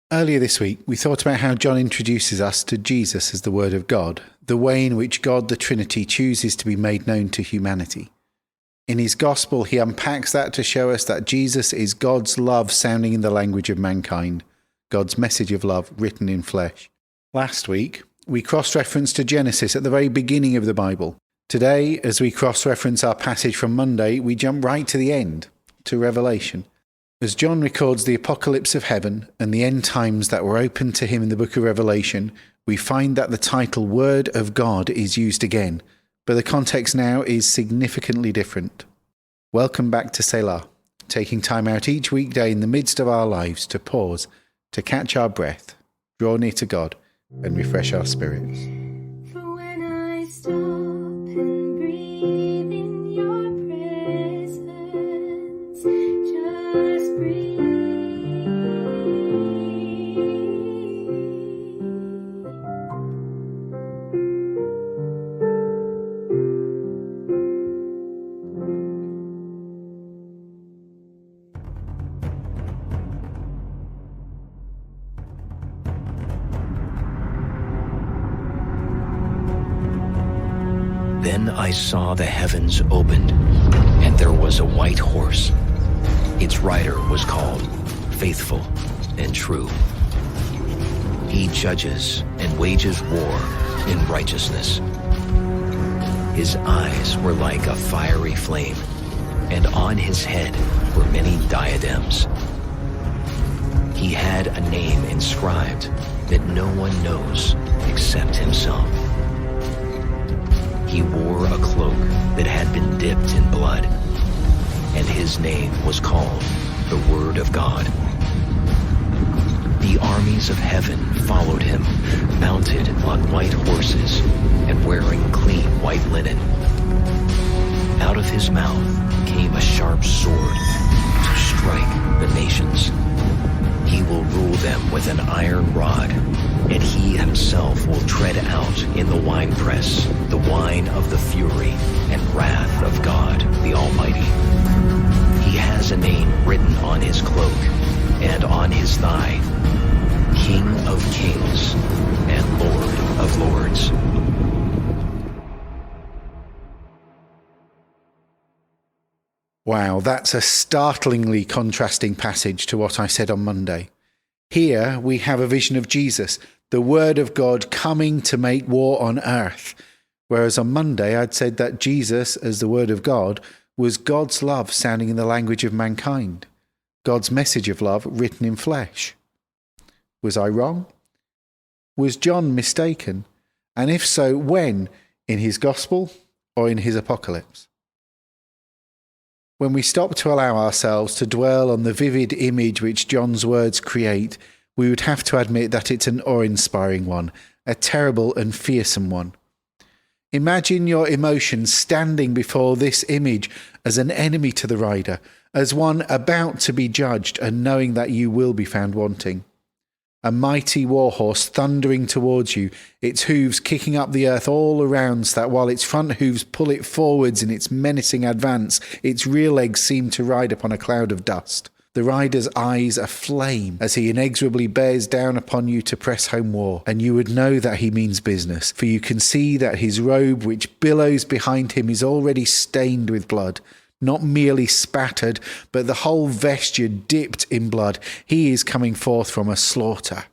Earlier this week, we thought about how John introduces us to Jesus as the Word of God, the way in which God the Trinity chooses to be made known to humanity. In his Gospel, he unpacks that to show us that Jesus is God's love sounding in the language of mankind, God's message of love written in flesh. Last week, we cross-referenced to Genesis at the very beginning of the Bible. Today, as we cross-reference our passage from Monday, we jump right to the end, to Revelation. As John records the apocalypse of heaven and the end times that were opened to him in the book of Revelation, we find that the title Word of God is used again, but the context now is significantly different. Welcome back to Selah, taking time out each weekday in the midst of our lives to pause, to catch our breath, draw near to God, and refresh our spirits. For when I stop and breathe in your presence, just breathe. Then I saw the heavens opened, and there was a white horse. Its rider was called Faithful and True. He judges and wages war in righteousness. His eyes were like a fiery flame, and on his head were many diadems. He had a name inscribed that no one knows except himself. He wore a cloak that had been dipped in blood, and his name was called the Word of God. The armies of heaven followed him, mounted on white horses and wearing clean white linen. Out of his mouth came a sharp sword to strike the nations. He will rule them with an iron rod, and he himself will tread out in the winepress the wine of the fury and wrath of God the Almighty. He has a name written on his cloak and on his thigh, King of Kings and Lord of Lords. Wow, that's a startlingly contrasting passage to what I said on Monday. Here we have a vision of Jesus, the Word of God coming to make war on earth. Whereas on Monday I'd said that Jesus, as the Word of God, was God's love sounding in the language of mankind, God's message of love written in flesh. Was I wrong? Was John mistaken? And if so, when? In his Gospel or in his Apocalypse? When we stop to allow ourselves to dwell on the vivid image which John's words create, we would have to admit that it's an awe-inspiring one, a terrible and fearsome one. Imagine your emotions standing before this image as an enemy to the rider, as one about to be judged and knowing that you will be found wanting. A mighty warhorse thundering towards you, its hooves kicking up the earth all around so that while its front hooves pull it forwards in its menacing advance, its rear legs seem to ride upon a cloud of dust. The rider's eyes aflame as he inexorably bears down upon you to press home war, and you would know that he means business, for you can see that his robe which billows behind him is already stained with blood. Not merely spattered, but the whole vesture dipped in blood. He is coming forth from a slaughter.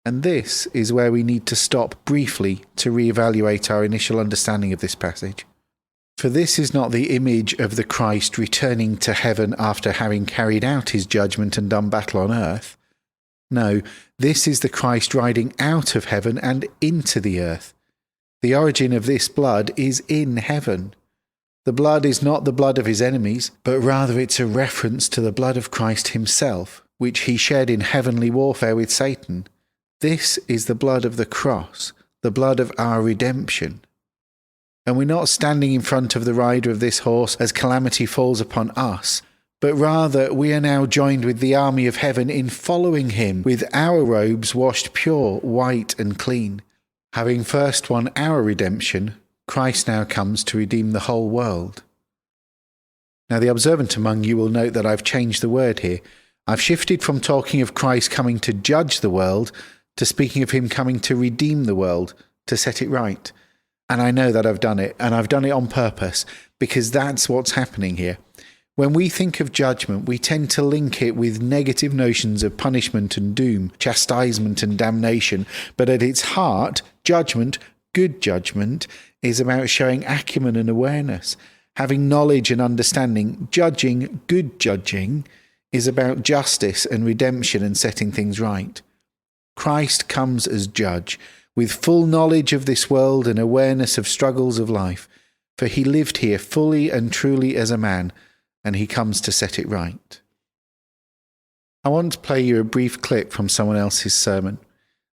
And this is where we need to stop briefly to reevaluate our initial understanding of this passage. For this is not the image of the Christ returning to heaven after having carried out his judgment and done battle on earth. No, this is the Christ riding out of heaven and into the earth. The origin of this blood is in heaven. The blood is not the blood of his enemies, but rather it's a reference to the blood of Christ himself, which he shed in heavenly warfare with Satan. This is the blood of the cross, the blood of our redemption. And we're not standing in front of the rider of this horse as calamity falls upon us, but rather we are now joined with the army of heaven in following him with our robes washed pure, white and clean. Having first won our redemption, Christ now comes to redeem the whole world. Now the observant among you will note that I've changed the word here. I've shifted from talking of Christ coming to judge the world to speaking of him coming to redeem the world, to set it right. And I know that I've done it, and I've done it on purpose, because that's what's happening here. When we think of judgment, we tend to link it with negative notions of punishment and doom, chastisement and damnation. But at its heart, judgment, good judgment, is about showing acumen and awareness, having knowledge and understanding. Judging, good judging, is about justice and redemption and setting things right. Christ comes as judge, with full knowledge of this world and awareness of struggles of life, for he lived here fully and truly as a man, and he comes to set it right. I want to play you a brief clip from someone else's sermon.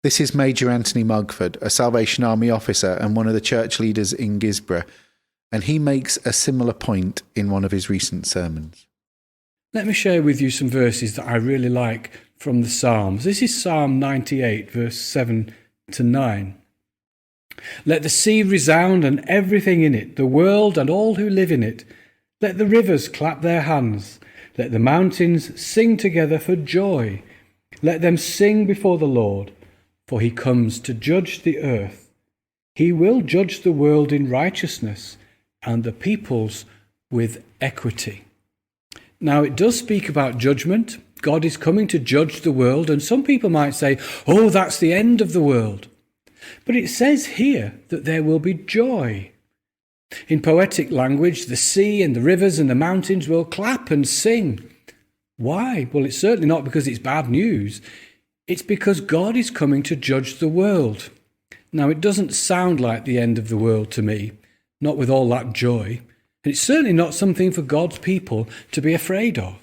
This is Major Anthony Mugford, a Salvation Army officer and one of the church leaders in Gisborough, and he makes a similar point in one of his recent sermons. Let me share with you some verses that I really like from the Psalms. This is Psalm 98, verse 7 to 9. Let the sea resound and everything in it, the world and all who live in it. Let the rivers clap their hands. Let the mountains sing together for joy. Let them sing before the Lord, for he comes to judge the earth. He will judge the world in righteousness and the peoples with equity. Now, it does speak about judgment. God is coming to judge the world, and some people might say, oh, that's the end of the world. But it says here that there will be joy. In poetic language, the sea and the rivers and the mountains will clap and sing. Why? Well, it's certainly not because it's bad news. It's because God is coming to judge the world. Now, it doesn't sound like the end of the world to me, not with all that joy. And it's certainly not something for God's people to be afraid of.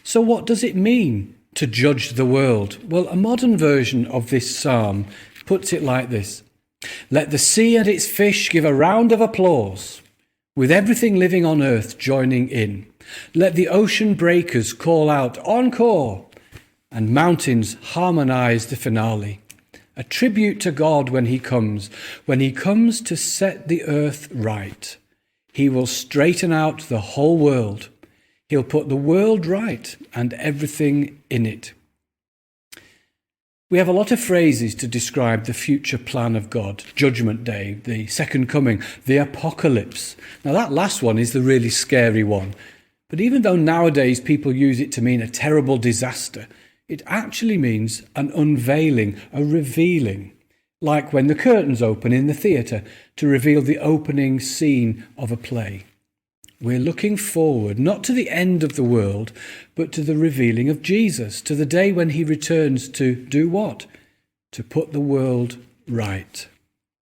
So what does it mean to judge the world? Well, a modern version of this psalm puts it like this. Let the sea and its fish give a round of applause, with everything living on earth joining in. Let the ocean breakers call out encore, and mountains harmonize the finale. A tribute to God when he comes to set the earth right. He will straighten out the whole world. He'll put the world right and everything in it. We have a lot of phrases to describe the future plan of God. Judgment Day, the second coming, the apocalypse. Now that last one is the really scary one. But even though nowadays people use it to mean a terrible disaster, it actually means an unveiling, a revealing. Like when the curtains open in the theatre to reveal the opening scene of a play. We're looking forward, not to the end of the world, but to the revealing of Jesus, to the day when he returns to do what? To put the world right.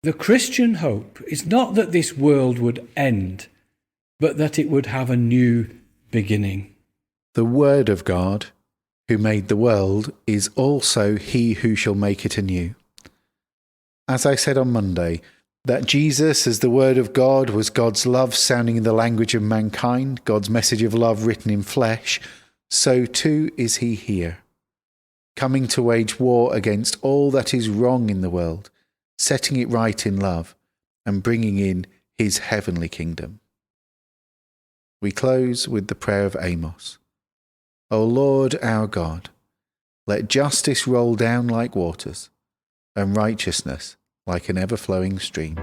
The Christian hope is not that this world would end, but that it would have a new beginning. The Word of God, who made the world, is also he who shall make it anew. As I said on Monday, that Jesus, as the Word of God, was God's love sounding in the language of mankind, God's message of love written in flesh, so too is he here, coming to wage war against all that is wrong in the world, setting it right in love, and bringing in his heavenly kingdom. We close with the Prayer of Amos. O Lord our God, let justice roll down like waters, and righteousness like an ever-flowing stream.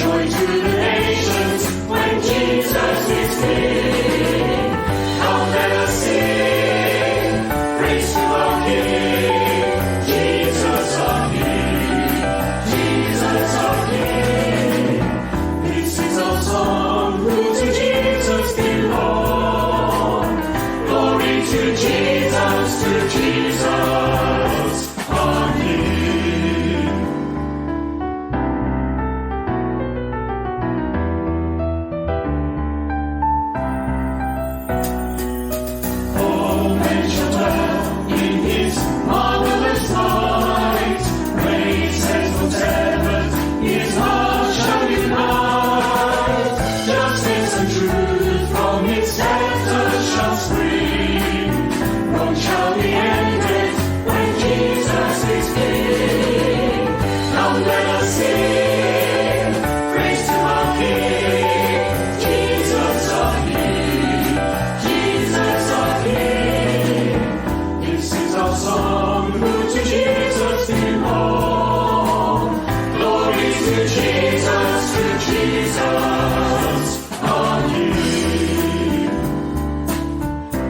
Joy to the nations when Jesus is king.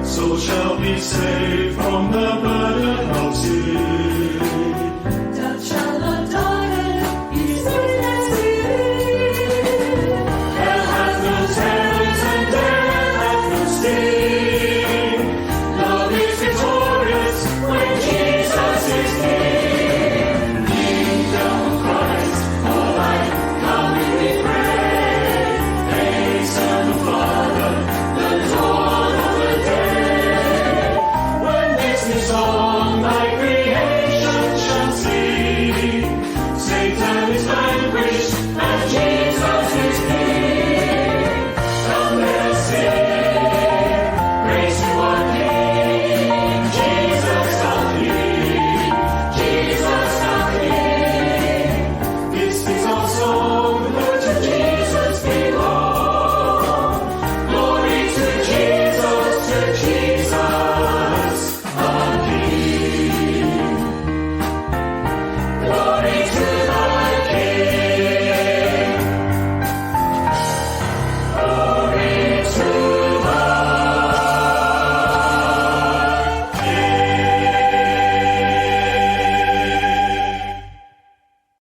So shall be saved.